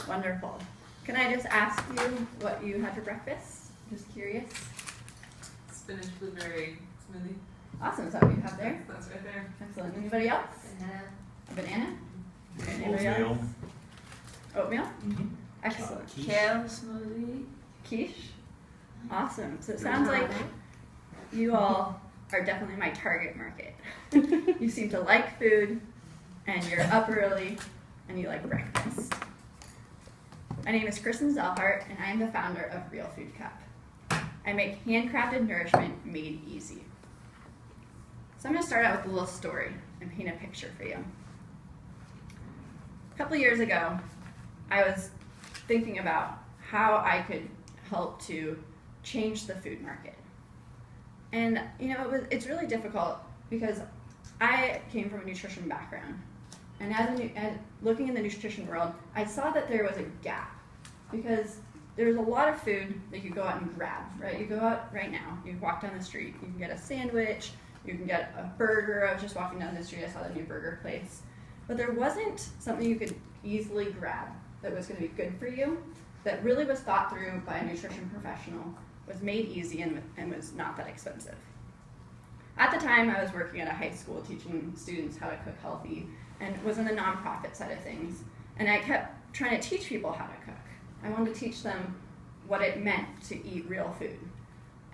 Wonderful. Can I just ask you what you had for breakfast? Just curious. Spinach blueberry smoothie. Awesome. Is that what you have there? That's right there. Excellent. Anybody else? Banana. A banana? Okay, anybody Oatmeal. else? Oatmeal? Mm-hmm. Excellent. Quiche. Kale smoothie. Quiche? Awesome. So it sounds like you all are definitely my target market. You seem to like food, and you're up early, and you like breakfast. My name is Kristen Zellhart, and I am the founder of Real Food Cup. I make handcrafted nourishment made easy. So I'm going to start out with a little story and paint a picture for you. A couple years ago, I was thinking about how I could help to change the food market. And it's really difficult because I came from a nutrition background. And as looking in the nutrition world, I saw that there was a gap because there's a lot of food that you go out and grab, right? You go out right now, you walk down the street, you can get a sandwich, you can get a burger. I was just walking down the street, I saw the new burger place. But there wasn't something you could easily grab that was going to be good for you, that really was thought through by a nutrition professional, was made easy, and was not that expensive. At the time, I was working at a high school teaching students how to cook healthy and was in the nonprofit side of things. And I kept trying to teach people how to cook. I wanted to teach them what it meant to eat real food.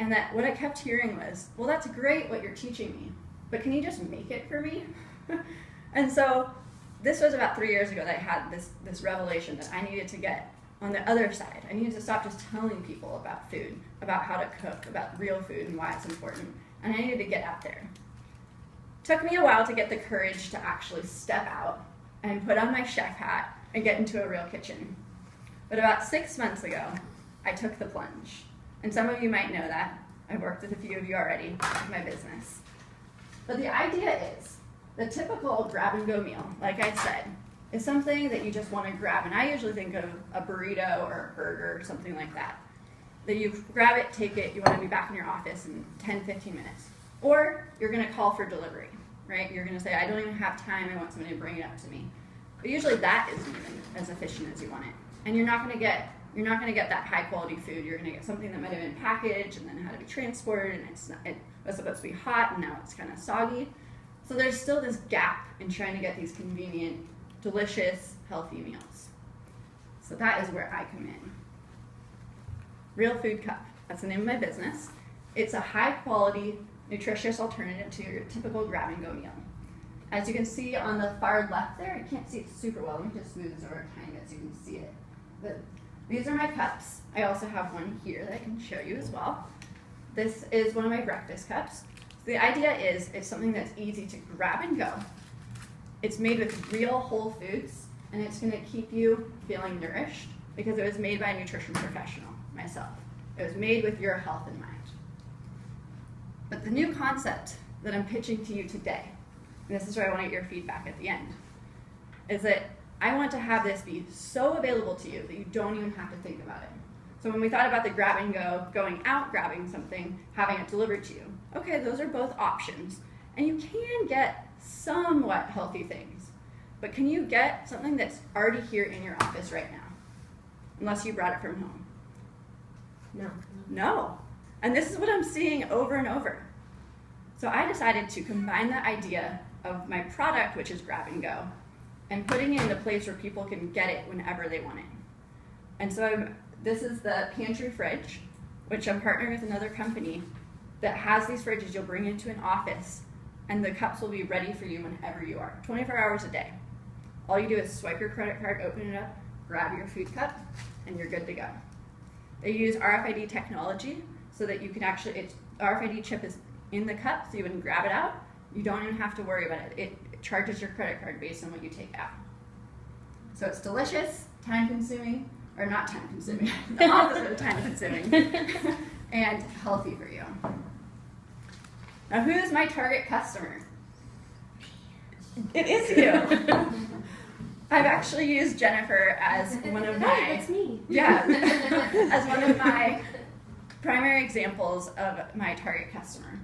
And that what I kept hearing was, well, that's great what you're teaching me, but can you just make it for me? And so this was about 3 years ago that I had this revelation that I needed to get on the other side. I needed to stop just telling people about food, about how to cook, about real food and why it's important. And I needed to get out there. It took me a while to get the courage to actually step out and put on my chef hat and get into a real kitchen. But about 6 months ago, I took the plunge. And some of you might know that. I've worked with a few of you already with my business. But the idea is, the typical grab-and-go meal, like I said, is something that you just want to grab. And I usually think of a burrito or a burger or something like that. That you grab it, take it, you want to be back in your office in 10, 15 minutes. Or you're going to call for delivery, right? You're going to say, I don't even have time, I want somebody to bring it up to me. But usually that isn't even as efficient as you want it. And you're not going to get that high quality food. You're going to get something that might have been packaged and then had to be transported, and it was supposed to be hot and now it's kind of soggy. So there's still this gap in trying to get these convenient, delicious, healthy meals. So that is where I come in. Real Food Cup, that's the name of my business. It's a high quality, nutritious alternative to your typical grab-and-go meal. As you can see on the far left there, I can't see it super well. Let me just move this over a tiny bit so you can see it. But these are my cups. I also have one here that I can show you as well. This is one of my breakfast cups. So the idea is it's something that's easy to grab and go. It's made with real whole foods, and it's going to keep you feeling nourished because it was made by a nutrition professional, myself. It was made with your health in mind. But the new concept that I'm pitching to you today, and this is where I want to get your feedback at the end, is that I want to have this be so available to you that you don't even have to think about it. So when we thought about the grab and go, going out, grabbing something, having it delivered to you, okay, those are both options. And you can get somewhat healthy things, but can you get something that's already here in your office right now? Unless you brought it from home. No. No. And this is what I'm seeing over and over. So I decided to combine the idea of my product, which is grab and go, and putting it in a place where people can get it whenever they want it. And so this is the pantry fridge, which I'm partnering with another company that has these fridges you'll bring into an office, and the cups will be ready for you whenever you are, 24 hours a day. All you do is swipe your credit card, open it up, grab your food cup, and you're good to go. They use RFID technology so that you can actually, RFID chip is in the cup, so you can grab it out. You don't even have to worry about it. It charges your credit card based on what you take out. So it's delicious, time-consuming, or not time-consuming, the opposite of time-consuming, and healthy for you. Now, who is my target customer? It is you. I've actually used Jennifer as one of my, it's me. Yeah, as one of my primary examples of my target customer.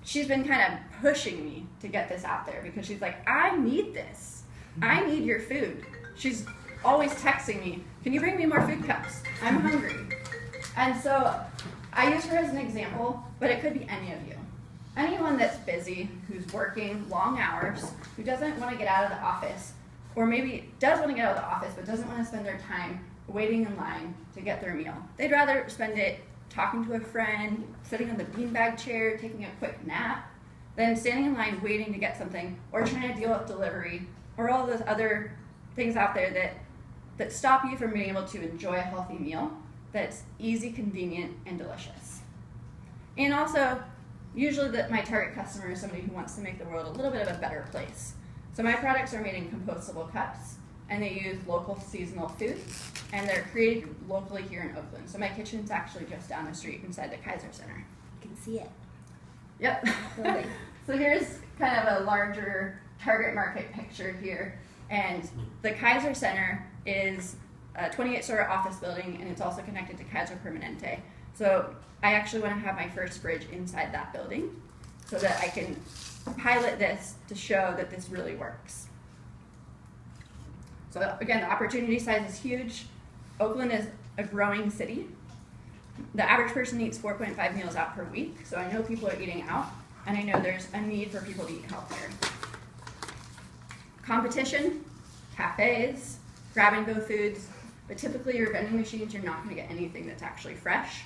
She's been kind of pushing me to get this out there because she's like, I need this. I need your food. She's always texting me, can you bring me more food cups? I'm hungry. And so I use her as an example, but it could be any of you. Anyone that's busy, who's working long hours, who doesn't want to get out of the office, or maybe does want to get out of the office but doesn't want to spend their time waiting in line to get their meal. They'd rather spend it talking to a friend, sitting on the beanbag chair, taking a quick nap, than standing in line waiting to get something, or trying to deal with delivery, or all those other things out there that stop you from being able to enjoy a healthy meal that's easy, convenient, and delicious. And also, usually my target customer is somebody who wants to make the world a little bit of a better place. So my products are made in compostable cups, and they use local seasonal foods, and they're created locally here in Oakland. So my kitchen's actually just down the street inside the Kaiser Center. You can see it. Yep. So here's kind of a larger target market picture here. And the Kaiser Center is a 28-story office building, and it's also connected to Kaiser Permanente. So I actually want to have my first fridge inside that building so that I can pilot this to show that this really works. So again, the opportunity size is huge. Oakland is a growing city. The average person eats 4.5 meals out per week, so I know people are eating out, and I know there's a need for people to eat healthier. Competition, cafes, grab-and-go foods, but typically your vending machines, you're not going to get anything that's actually fresh,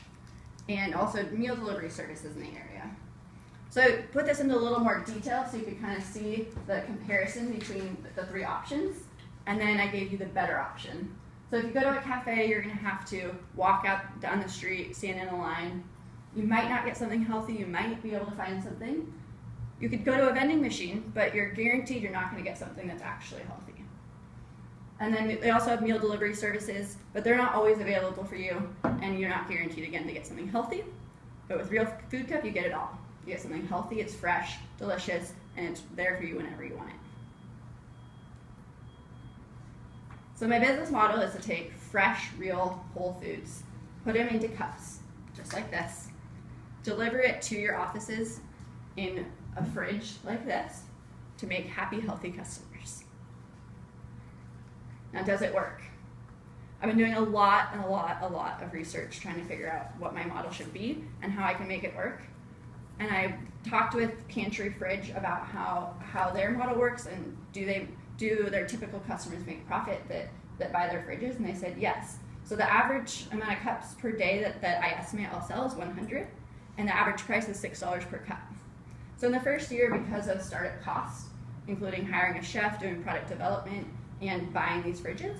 and also meal delivery services in the area. So put this into a little more detail so you can kind of see the comparison between the three options, and then I gave you the better option. So if you go to a cafe, you're going to have to walk out down the street, stand in a line. You might not get something healthy, you might be able to find something. You could go to a vending machine, but you're guaranteed you're not going to get something that's actually healthy. And then they also have meal delivery services, but they're not always available for you, and you're not guaranteed, again, to get something healthy. But with Real Food Cup, you get it all. You get something healthy, it's fresh, delicious, and it's there for you whenever you want it. So my business model is to take fresh, real, whole foods, put them into cups, just like this, deliver it to your offices in a fridge like this to make happy, healthy customers. Now, does it work? I've been doing a lot of research trying to figure out what my model should be and how I can make it work. And I talked with Pantry Fridge about how their model works, and do their typical customers make profit that buy their fridges, and they said yes. So the average amount of cups per day that I estimate I'll sell is 100, and the average price is $6 per cup. So in the first year, because of startup costs, including hiring a chef, doing product development, and buying these fridges,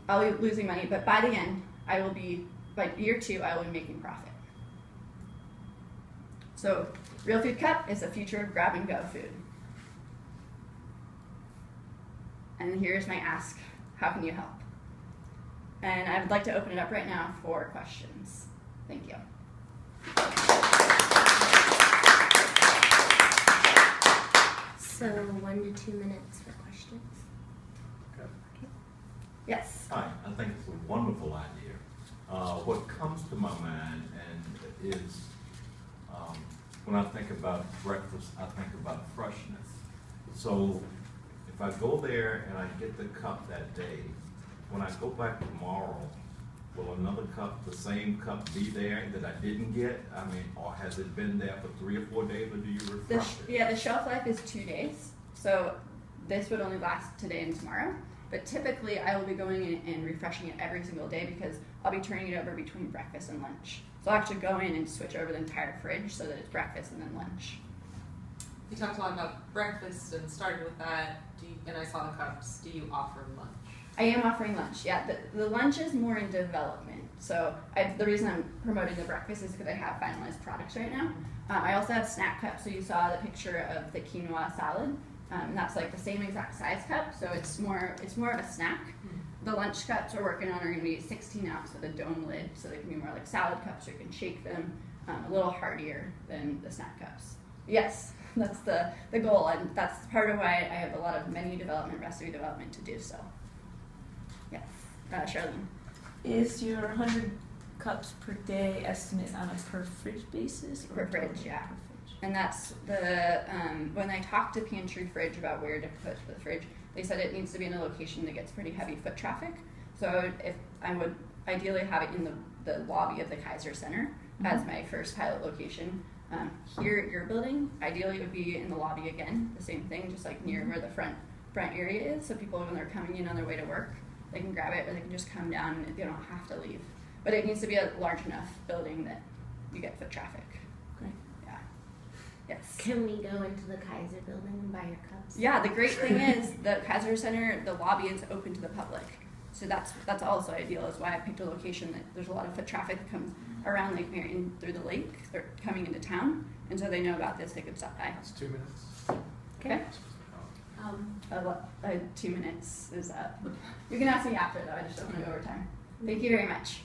I'll be losing money, but by the end, by year 2, I will be making profit. So Real Food Cup is the future of grab-and-go food. And here's my ask, how can you help? And I would like to open it up right now for questions. Thank you. So 1 to 2 minutes for questions. Okay. Yes. Hi, I think it's a wonderful idea. What comes to my mind is when I think about breakfast, I think about freshness. So if I go there and I get the cup that day, when I go back tomorrow, will another cup, the same cup, be there that I didn't get? I mean, or has it been there for 3 or 4 days, or do you refresh it? Yeah, the shelf life is 2 days. So this would only last today and tomorrow. But typically, I will be going in and refreshing it every single day because I'll be turning it over between breakfast and lunch. So I'll actually go in and switch over the entire fridge so that it's breakfast and then lunch. You talked a lot about breakfast and started with that, and I saw the cups. Do you offer lunch? I am offering lunch, yeah. The lunch is more in development. So the reason I'm promoting the breakfast is because I have finalized products right now. I also have snack cups, so you saw the picture of the quinoa salad. And that's like the same exact size cup, so it's more of a snack. The lunch cups we're working on are going to be 16 ounce with a dome lid, so they can be more like salad cups, or you can shake them, a little heartier than the snack cups. Yes, that's the goal, and that's part of why I have a lot of menu development, recipe development to do so. Yes, Charlene. Is your 100 cups per day estimate on a per fridge basis? Per fridge, yeah. Per fridge? And that's the, when I talked to Pantry Fridge about where to put the fridge, they said it needs to be in a location that gets pretty heavy foot traffic. So if I would ideally have it in the lobby of the Kaiser Center as my first pilot location. Here at your building, ideally it would be in the lobby again, the same thing, just like near where the front area is, so people when they're coming in on their way to work, they can grab it or they can just come down and they don't have to leave. But it needs to be a large enough building that you get foot traffic. Great. Yeah. Yes. Can we go into the Kaiser building and buy your cups? Yeah, the great thing is the Kaiser Center, the lobby is open to the public. So that's also ideal, is why I picked a location that there's a lot of foot traffic that comes around Lake Marion through the lake, or coming into town, and so they know about this, they could stop by. That's 2 minutes. Okay? 2 minutes is up. You can ask me after though, I just don't want to go over time. Thank you very much.